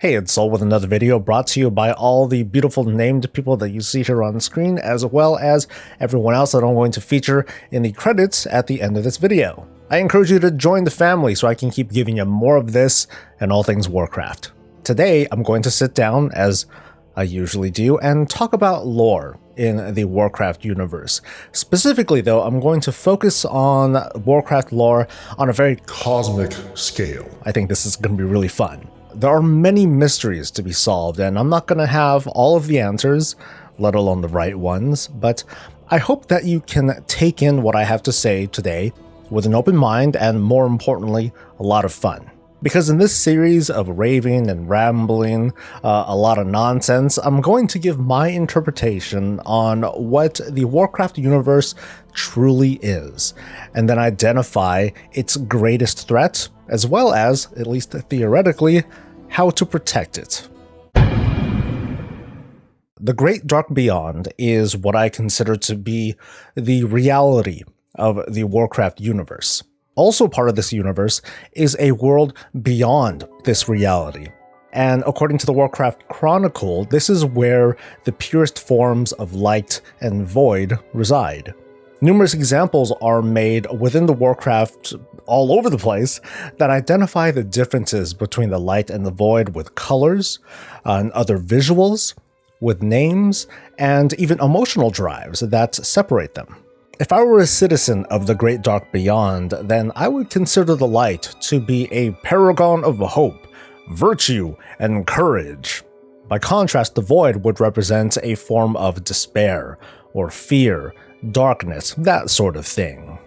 Hey, it's Soul with another video brought to you by all the beautiful named people that you see here on the screen, as well as everyone else that I'm going to feature in the credits at the end of this video. I encourage you to join the family so I can keep giving you more of this and all things Warcraft. Today, I'm going to sit down, as I usually do, and talk about lore in the Warcraft universe. Specifically, though, I'm going to focus on Warcraft lore on a very cosmic scale. I think this is going to be really fun. There are many mysteries to be solved, and I'm not going to have all of the answers, let alone the right ones, but I hope that you can take in what I have to say today with an open mind and, more importantly, a lot of fun. Because in this series of raving and rambling, a lot of nonsense, I'm going to give my interpretation on what the Warcraft universe truly is, and then identify its greatest threat, as well as, at least theoretically, how to protect it. The Great Dark Beyond is what I consider to be the reality of the Warcraft universe. Also part of this universe is a world beyond this reality. And according to the Warcraft Chronicle, this is where the purest forms of light and void reside. Numerous examples are made within the Warcraft all over the place that identify the differences between the light and the void with colors and other visuals, with names, and even emotional drives that separate them. If I were a citizen of the Great Dark Beyond, then I would consider the light to be a paragon of hope, virtue, and courage. By contrast, the void would represent a form of despair, or fear, darkness, that sort of thing.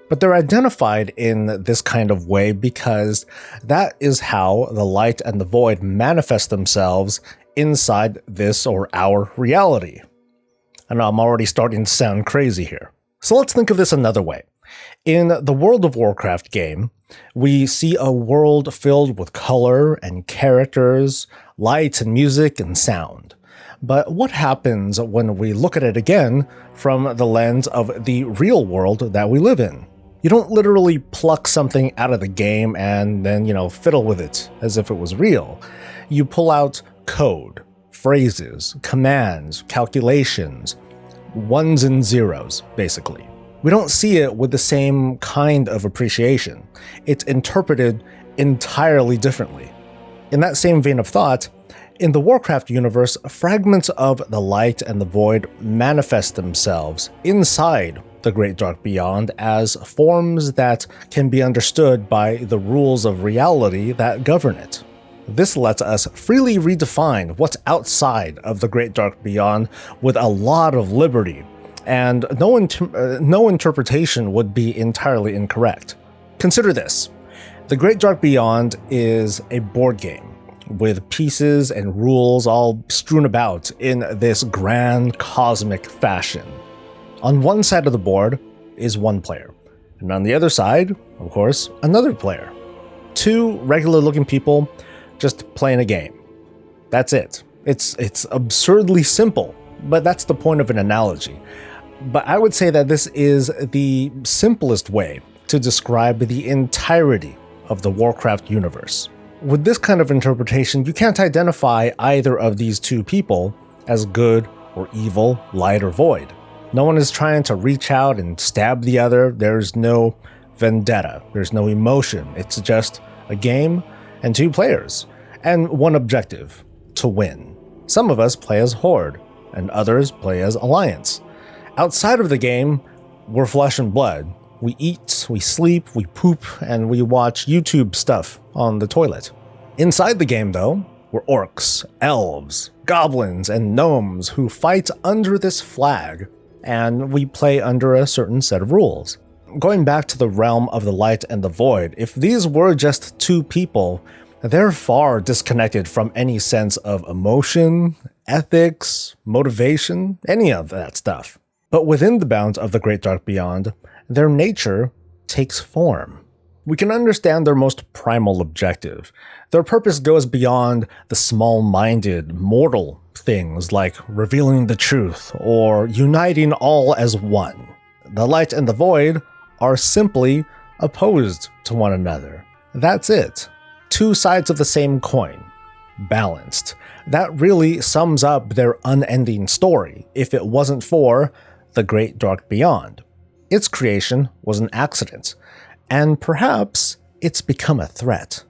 But they're identified in this kind of way because that is how the light and the void manifest themselves inside this or our reality. I know I'm already starting to sound crazy here. So let's think of this another way. In the World of Warcraft game, we see a world filled with color and characters, light and music and sound. But what happens when we look at it again from the lens of the real world that we live in? You don't literally pluck something out of the game and then, fiddle with it as if it was real. You pull out code, phrases, commands, calculations, ones and zeros, basically. We don't see it with the same kind of appreciation. It's interpreted entirely differently. In that same vein of thought, in the Warcraft universe, fragments of the light and the void manifest themselves inside the Great Dark Beyond as forms that can be understood by the rules of reality that govern it. This lets us freely redefine what's outside of the Great Dark Beyond with a lot of liberty, and no interpretation would be entirely incorrect. Consider this. The Great Dark Beyond is a board game with pieces and rules all strewn about in this grand cosmic fashion. On one side of the board is one player, and on the other side, of course, another player. Two regular-looking people just playing a game. That's it. It's absurdly simple, but that's the point of an analogy. But I would say that this is the simplest way to describe the entirety of the Warcraft universe. With this kind of interpretation, you can't identify either of these two people as good or evil, light or void. No one is trying to reach out and stab the other. There's no vendetta. There's no emotion. It's just a game and two players, and one objective: to win. Some of us play as Horde, and others play as Alliance. Outside of the game, we're flesh and blood. We eat, we sleep, we poop, and we watch YouTube stuff on the toilet. Inside the game, though, we're orcs, elves, goblins, and gnomes who fight under this flag, and we play under a certain set of rules. Going back to the realm of the light and the void, if these were just two people, they're far disconnected from any sense of emotion, ethics, motivation, any of that stuff. But within the bounds of the Great Dark Beyond, their nature takes form. We can understand their most primal objective. Their purpose goes beyond the small-minded, mortal things like revealing the truth or uniting all as one. The light and the void are simply opposed to one another. That's it. Two sides of the same coin. balanced. That really sums up their unending story if it wasn't for the Great Dark Beyond. Its creation was an accident, and perhaps it's become a threat.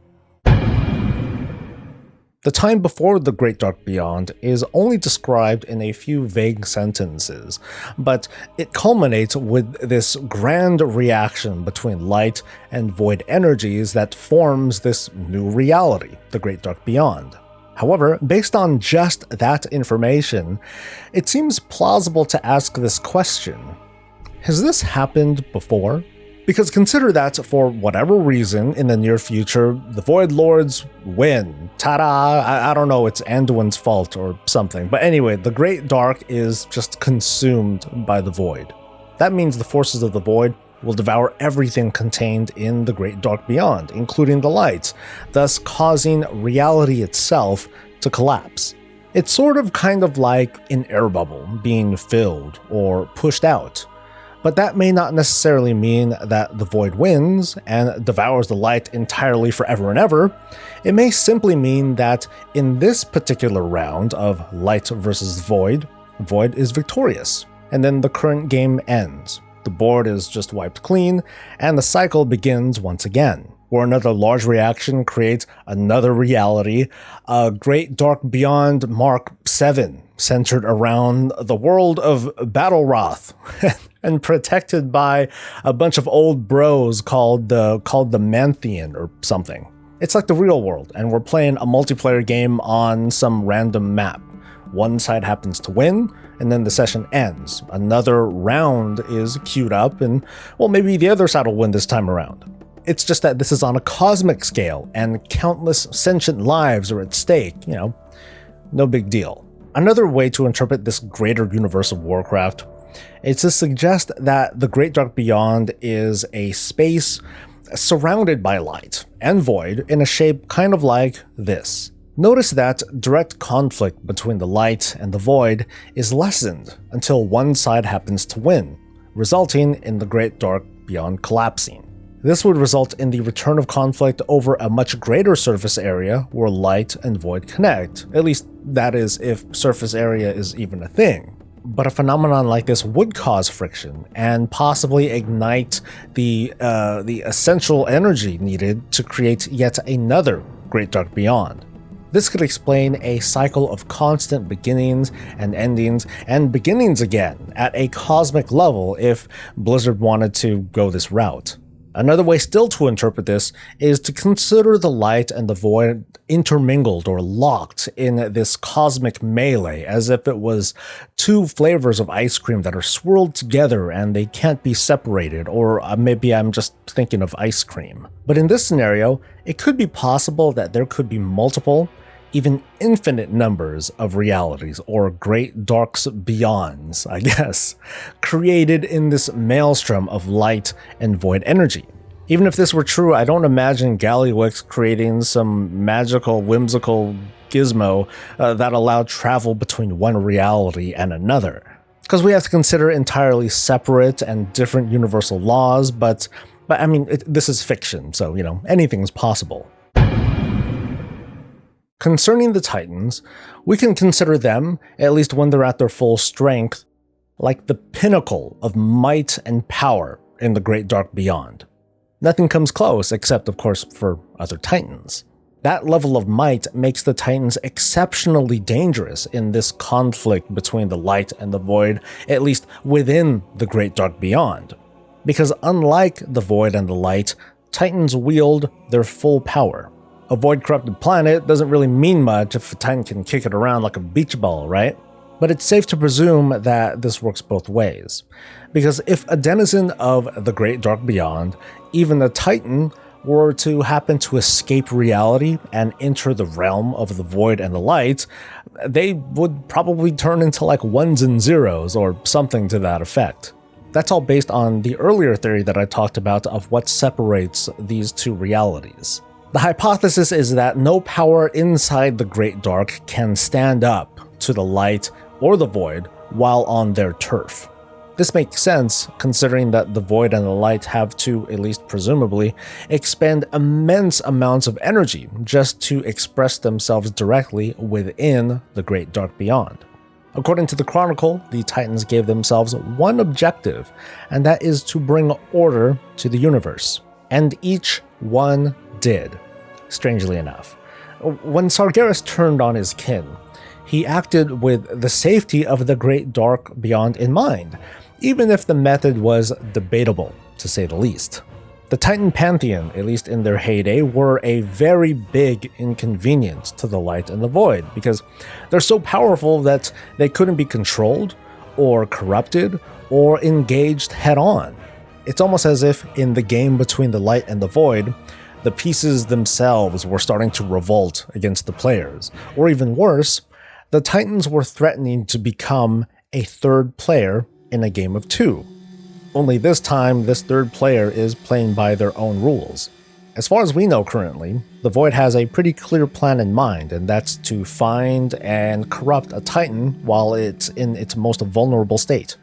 The time before the Great Dark Beyond is only described in a few vague sentences, but it culminates with this grand reaction between light and void energies that forms this new reality, the Great Dark Beyond. However, based on just that information, it seems plausible to ask this question: has this happened before? Because consider that for whatever reason in the near future, the Void Lords win. Ta-da! I don't know, it's Anduin's fault or something. But anyway, the Great Dark is just consumed by the Void. That means the forces of the Void will devour everything contained in the Great Dark Beyond, including the light, thus causing reality itself to collapse. It's sort of kind of like an air bubble being filled or pushed out. But that may not necessarily mean that the Void wins and devours the light entirely forever and ever. It may simply mean that in this particular round of light versus Void, Void is victorious, and then the current game ends. The board is just wiped clean, and the cycle begins once again, where another large reaction creates another reality, a Great Dark Beyond Mark 7, centered around the world of Battlegrounds and protected by a bunch of old bros called the Manthian or something. It's like the real world, and we're playing a multiplayer game on some random map. One side happens to win, and then the session ends. Another round is queued up, and well, maybe the other side will win this time around. It's just that this is on a cosmic scale, and countless sentient lives are at stake, no big deal. Another way to interpret this greater universe of Warcraft is to suggest that the Great Dark Beyond is a space surrounded by light and void in a shape kind of like this. Notice that direct conflict between the light and the void is lessened until one side happens to win, resulting in the Great Dark Beyond collapsing. This would result in the return of conflict over a much greater surface area where light and void connect. At least that is if surface area is even a thing. But a phenomenon like this would cause friction and possibly ignite the essential energy needed to create yet another Great Dark Beyond. This could explain a cycle of constant beginnings and endings and beginnings again at a cosmic level if Blizzard wanted to go this route. Another way still to interpret this is to consider the light and the void intermingled or locked in this cosmic melee as if it was two flavors of ice cream that are swirled together and they can't be separated, or maybe I'm just thinking of ice cream. But in this scenario, it could be possible that there could be multiple, even infinite numbers of realities, or Great Darks Beyonds, I guess, created in this maelstrom of light and void energy. Even if this were true, I don't imagine Gallywix creating some magical, whimsical gizmo that allowed travel between one reality and another. Because we have to consider entirely separate and different universal laws, but I mean, this is fiction, so, anything's possible. Concerning the Titans, we can consider them, at least when they're at their full strength, like the pinnacle of might and power in the Great Dark Beyond. Nothing comes close, except, of course, for other Titans. That level of might makes the Titans exceptionally dangerous in this conflict between the light and the void, at least within the Great Dark Beyond. Because unlike the void and the light, Titans wield their full power. A void-corrupted planet doesn't really mean much if a Titan can kick it around like a beach ball, right? But it's safe to presume that this works both ways. Because if a denizen of the Great Dark Beyond, even a Titan, were to happen to escape reality and enter the realm of the void and the light, they would probably turn into like ones and zeros or something to that effect. That's all based on the earlier theory that I talked about of what separates these two realities. The hypothesis is that no power inside the Great Dark can stand up to the light or the void while on their turf. This makes sense considering that the Void and the Light have to, at least presumably, expend immense amounts of energy just to express themselves directly within the Great Dark Beyond. According to the Chronicle, the Titans gave themselves one objective, and that is to bring order to the universe. And each one did, strangely enough. When Sargeras turned on his kin, he acted with the safety of the Great Dark Beyond in mind, even if the method was debatable, to say the least. The Titan Pantheon, at least in their heyday, were a very big inconvenience to the Light and the Void, because they're so powerful that they couldn't be controlled, or corrupted, or engaged head-on. It's almost as if in the game between the Light and the Void, the pieces themselves were starting to revolt against the players, or even worse, the Titans were threatening to become a third player in a game of two. Only this time, this third player is playing by their own rules. As far as we know currently, the Void has a pretty clear plan in mind, and that's to find and corrupt a Titan while it's in its most vulnerable state.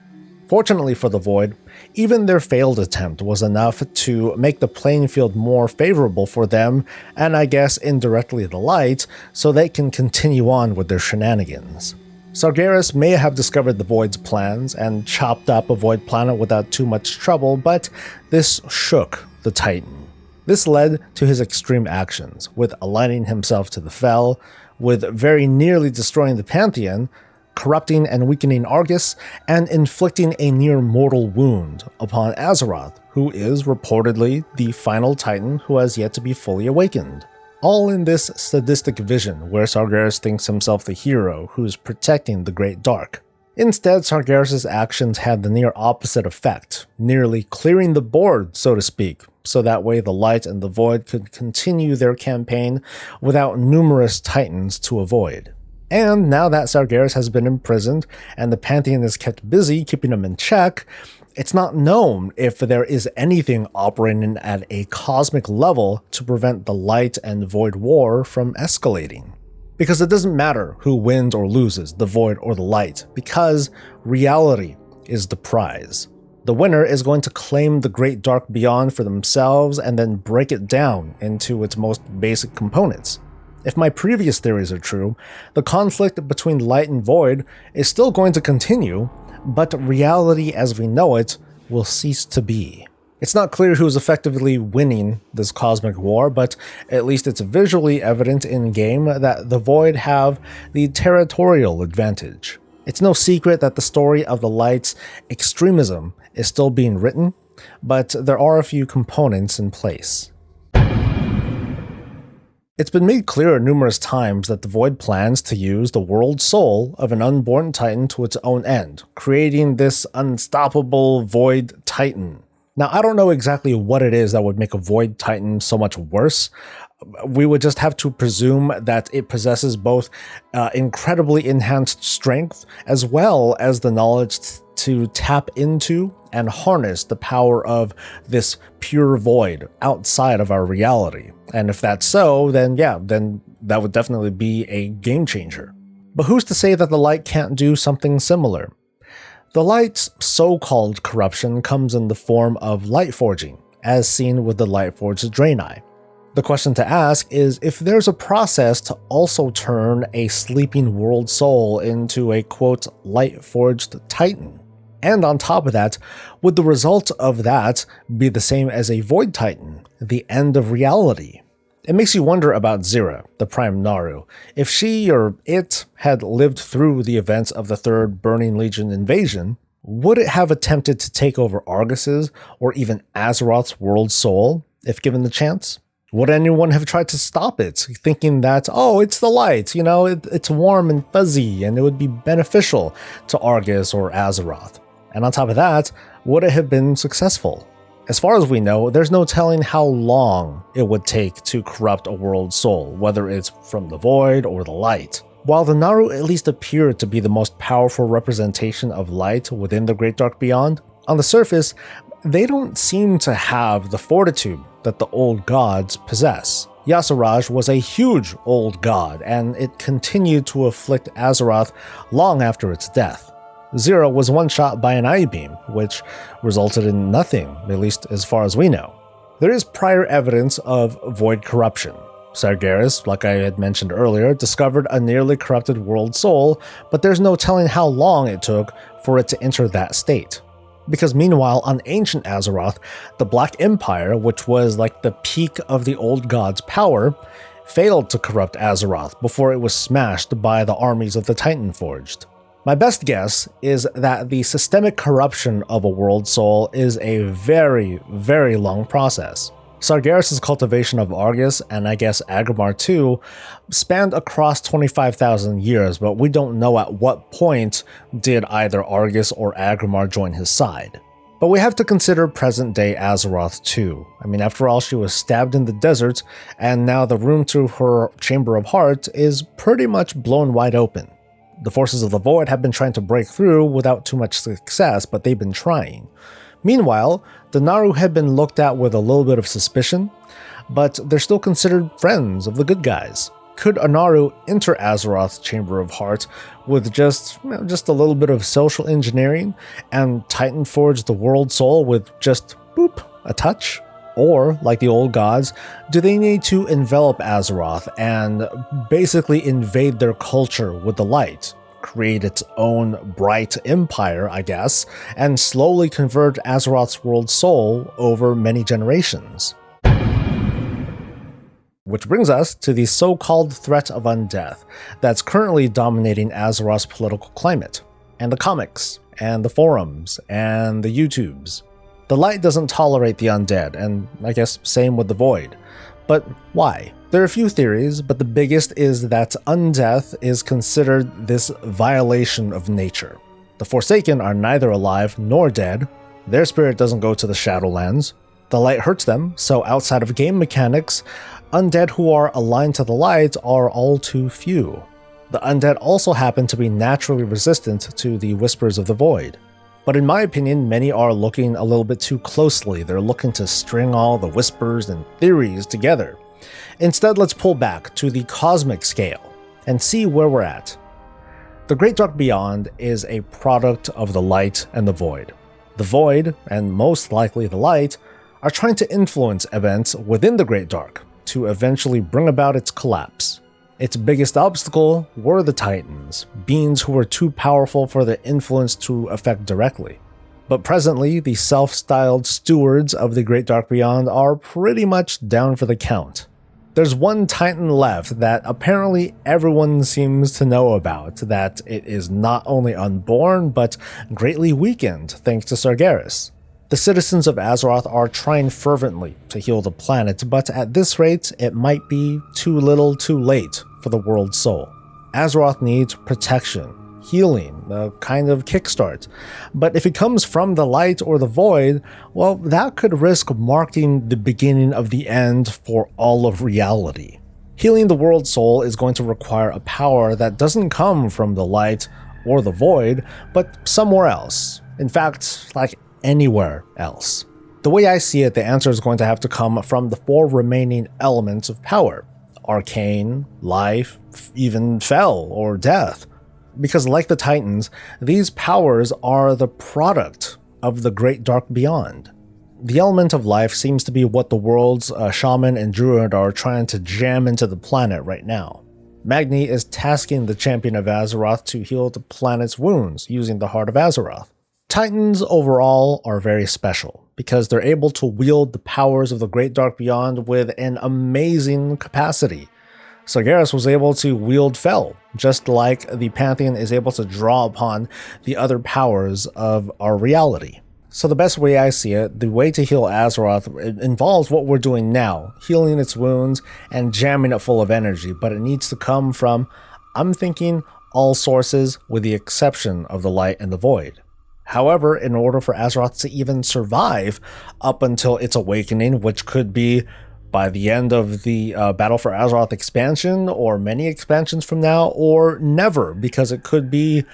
Fortunately for the Void, even their failed attempt was enough to make the playing field more favorable for them, and I guess indirectly the Light, so they can continue on with their shenanigans. Sargeras may have discovered the Void's plans and chopped up a Void planet without too much trouble, but this shook the Titan. This led to his extreme actions, with aligning himself to the Fel, with very nearly destroying the Pantheon, corrupting and weakening Argus, and inflicting a near-mortal wound upon Azeroth, who is reportedly the final Titan who has yet to be fully awakened. All in this sadistic vision where Sargeras thinks himself the hero who's protecting the Great Dark. Instead, Sargeras' actions had the near opposite effect, nearly clearing the board, so to speak, so that way the Light and the Void could continue their campaign without numerous Titans to avoid. And now that Sargeras has been imprisoned and the Pantheon is kept busy keeping him in check, it's not known if there is anything operating at a cosmic level to prevent the Light and Void war from escalating. Because it doesn't matter who wins or loses, the Void or the Light, because reality is the prize. The winner is going to claim the Great Dark Beyond for themselves and then break it down into its most basic components. If my previous theories are true, the conflict between Light and Void is still going to continue, but reality as we know it will cease to be. It's not clear who's effectively winning this cosmic war, but at least it's visually evident in-game that the Void have the territorial advantage. It's no secret that the story of the Light's extremism is still being written, but there are a few components in place. It's been made clear numerous times that the Void plans to use the world soul of an unborn Titan to its own end, creating this unstoppable Void Titan. Now, I don't know exactly what it is that would make a Void Titan so much worse. We would just have to presume that it possesses both incredibly enhanced strength as well as the knowledge to tap into and harness the power of this pure void outside of our reality. And if that's so, then that would definitely be a game changer. But who's to say that the Light can't do something similar? The Light's so-called corruption comes in the form of light forging, as seen with the Lightforged Draenei. The question to ask is if there's a process to also turn a sleeping world soul into a quote light-forged Titan. And on top of that, would the result of that be the same as a Void Titan, the end of reality? It makes you wonder about Zira, the Prime Naru. If she or it had lived through the events of the Third Burning Legion invasion, would it have attempted to take over Argus's or even Azeroth's world soul if given the chance? Would anyone have tried to stop it, thinking that, oh, it's the Light, it's warm and fuzzy and it would be beneficial to Argus or Azeroth? And on top of that, would it have been successful? As far as we know, there's no telling how long it would take to corrupt a world soul, whether it's from the Void or the Light. While the Naru at least appear to be the most powerful representation of Light within the Great Dark Beyond, on the surface, they don't seem to have the fortitude that the old gods possess. Yasiraj was a huge old god, and it continued to afflict Azeroth long after its death. Zero was one-shot by an eye beam, which resulted in nothing, at least as far as we know. There is prior evidence of void corruption. Sargeras, like I had mentioned earlier, discovered a nearly corrupted world soul, but there's no telling how long it took for it to enter that state. Because meanwhile, on ancient Azeroth, the Black Empire, which was like the peak of the old god's power, failed to corrupt Azeroth before it was smashed by the armies of the Titanforged. My best guess is that the systemic corruption of a world soul is a very, very long process. Sargeras' cultivation of Argus, and I guess Agrabah too, spanned across 25,000 years, but we don't know at what point did either Argus or Agrabah join his side. But we have to consider present-day Azeroth too. I mean, after all, she was stabbed in the desert, and now the room to her Chamber of Heart is pretty much blown wide open. The forces of the Void have been trying to break through without too much success, but they've been trying. Meanwhile, the Naaru had been looked at with a little bit of suspicion, but they're still considered friends of the good guys. Could a Naaru enter Azeroth's Chamber of Heart with just a little bit of social engineering and Titan forge the world soul with just boop, a touch? Or, like the old gods, do they need to envelop Azeroth and basically invade their culture with the light? Create its own bright empire, I guess, and slowly convert Azeroth's world soul over many generations. Which brings us to the so-called threat of undeath that's currently dominating Azeroth's political climate, and the comics, and the forums, and the YouTubes. The light doesn't tolerate the undead, and I guess same with the void. But why? There are a few theories, but the biggest is that undeath is considered this violation of nature. The Forsaken are neither alive nor dead. Their spirit doesn't go to the Shadowlands. The light hurts them, so outside of game mechanics, undead who are aligned to the light are all too few. The undead also happen to be naturally resistant to the whispers of the void. But in my opinion, many are looking a little bit too closely. They're looking to string all the whispers and theories together. Instead, let's pull back to the cosmic scale and see where we're at. The Great Dark Beyond is a product of the light and the void. The void, and most likely the light, are trying to influence events within the Great Dark to eventually bring about its collapse. Its biggest obstacle were the Titans, beings who were too powerful for their influence to affect directly. But presently, the self-styled stewards of the Great Dark Beyond are pretty much down for the count. There's one Titan left that apparently everyone seems to know about, that it is not only unborn, but greatly weakened thanks to Sargeras. The citizens of Azeroth are trying fervently to heal the planet, but at this rate, it might be too little too late for the world's soul. Azeroth needs protection, healing, a kind of kickstart. But if it comes from the light or the void, well, that could risk marking the beginning of the end for all of reality. Healing the world soul is going to require a power that doesn't come from the light or the void, but somewhere else. In fact, like anywhere else. The way I see it, the answer is going to have to come from the four remaining elements of power: arcane, life, even fel or death. Because like the Titans, these powers are the product of the Great Dark Beyond. The element of life seems to be what the world's shaman and druid are trying to jam into the planet right now. Magni is tasking the champion of Azeroth to heal the planet's wounds using the Heart of Azeroth. Titans overall are very special because they're able to wield the powers of the Great Dark Beyond with an amazing capacity. Sargeras was able to wield fel, just like the Pantheon is able to draw upon the other powers of our reality. So the best way I see it, the way to heal Azeroth involves what we're doing now, healing its wounds and jamming it full of energy, but it needs to come from, I'm thinking, all sources with the exception of the light and the void. However, in order for Azeroth to even survive up until its awakening, which could be by the end of the Battle for Azeroth expansion, or many expansions from now, or never, because it could be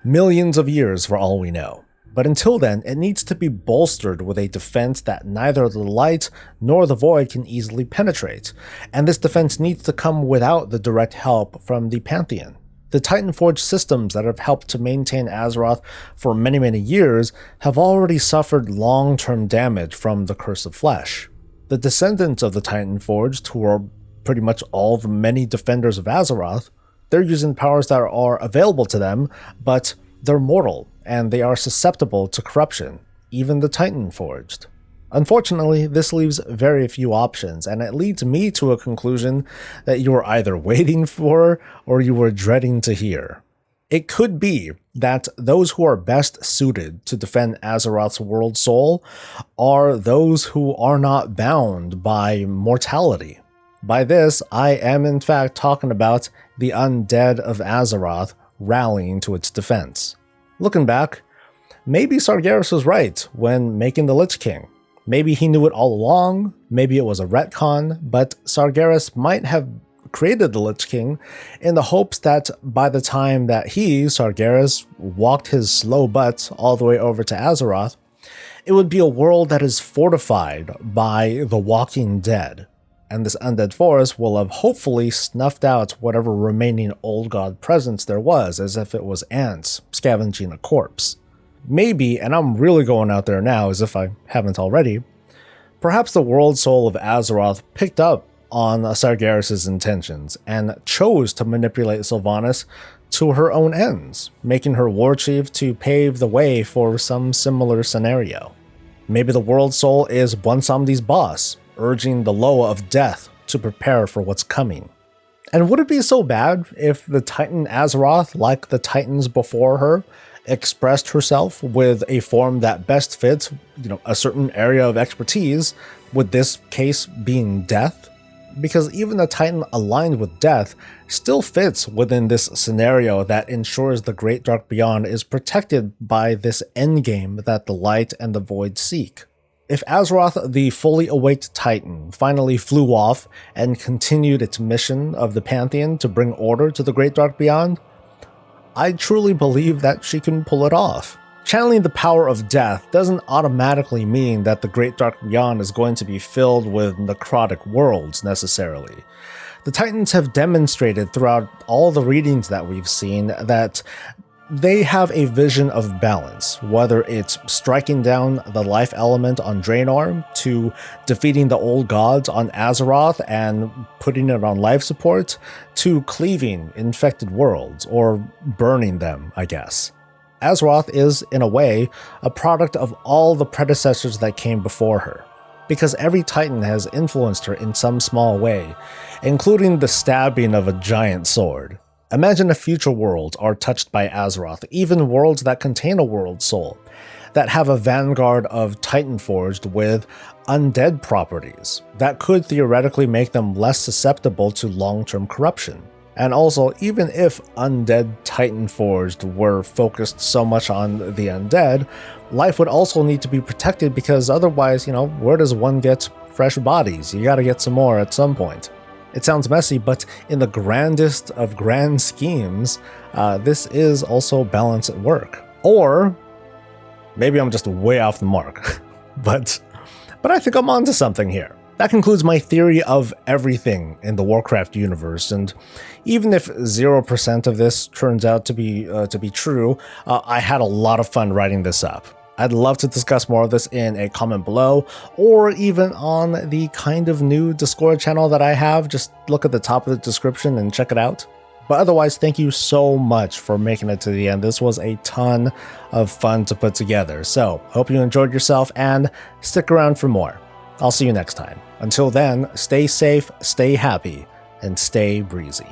millions of years for all we know. But until then, it needs to be bolstered with a defense that neither the light nor the void can easily penetrate, and this defense needs to come without the direct help from the Pantheon. The Titan Forge systems that have helped to maintain Azeroth for many years have already suffered long-term damage from the Curse of Flesh. The descendants of the Titan Forged, who are pretty much all the many defenders of Azeroth, they're using powers that are available to them, but they're mortal, and they are susceptible to corruption, even the Titan Forged. Unfortunately, this leaves very few options, and it leads me to a conclusion that you were either waiting for or you were dreading to hear. It could be that those who are best suited to defend Azeroth's world soul are those who are not bound by mortality. By this, I am in fact talking about the undead of Azeroth rallying to its defense. Looking back, maybe Sargeras was right when making the Lich King. Maybe he knew it all along, maybe it was a retcon, but Sargeras might have created the Lich King in the hopes that by the time that he, Sargeras, walked his slow butt all the way over to Azeroth, it would be a world that is fortified by the walking dead, and this undead forest will have hopefully snuffed out whatever remaining old god presence there was, as if it was ants scavenging a corpse. Maybe, and I'm really going out there now as if I haven't already, perhaps the world soul of Azeroth picked up on Sargeras' intentions and chose to manipulate Sylvanas to her own ends, making her war chief to pave the way for some similar scenario. Maybe the world soul is Bwonsamdi's boss, urging the Loa of Death to prepare for what's coming. And would it be so bad if the Titan Azeroth, like the Titans before her, expressed herself with a form that best fits, a certain area of expertise, with this case being death? Because even a Titan aligned with death still fits within this scenario that ensures the Great Dark Beyond is protected by this endgame that the light and the void seek. If Azeroth, the fully awaked Titan, finally flew off and continued its mission of the Pantheon to bring order to the Great Dark Beyond, I truly believe that she can pull it off. Channeling the power of death doesn't automatically mean that the Great Dark Beyond is going to be filled with necrotic worlds necessarily. The Titans have demonstrated throughout all the readings that we've seen that they have a vision of balance, whether it's striking down the life element on Draenor, to defeating the old gods on Azeroth and putting it on life support, to cleaving infected worlds, or burning them, I guess. Azeroth is, in a way, a product of all the predecessors that came before her, because every Titan has influenced her in some small way, including the stabbing of a giant sword. Imagine if future worlds are touched by Azeroth, even worlds that contain a world soul, that have a vanguard of Titan Forged with undead properties, that could theoretically make them less susceptible to long-term corruption. And also, even if undead Titan Forged were focused so much on the undead, life would also need to be protected because otherwise, where does one get fresh bodies? You gotta get some more at some point. It sounds messy, but in the grandest of grand schemes, this is also balance at work. Or maybe I'm just way off the mark, but I think I'm onto something here. That concludes my theory of everything in the Warcraft universe, and even if 0% of this turns out to be true, I had a lot of fun writing this up. I'd love to discuss more of this in a comment below, or even on the kind of new Discord channel that I have. Just look at the top of the description and check it out. But otherwise, thank you so much for making it to the end. This was a ton of fun to put together. So, hope you enjoyed yourself and stick around for more. I'll see you next time. Until then, stay safe, stay happy, and stay breezy.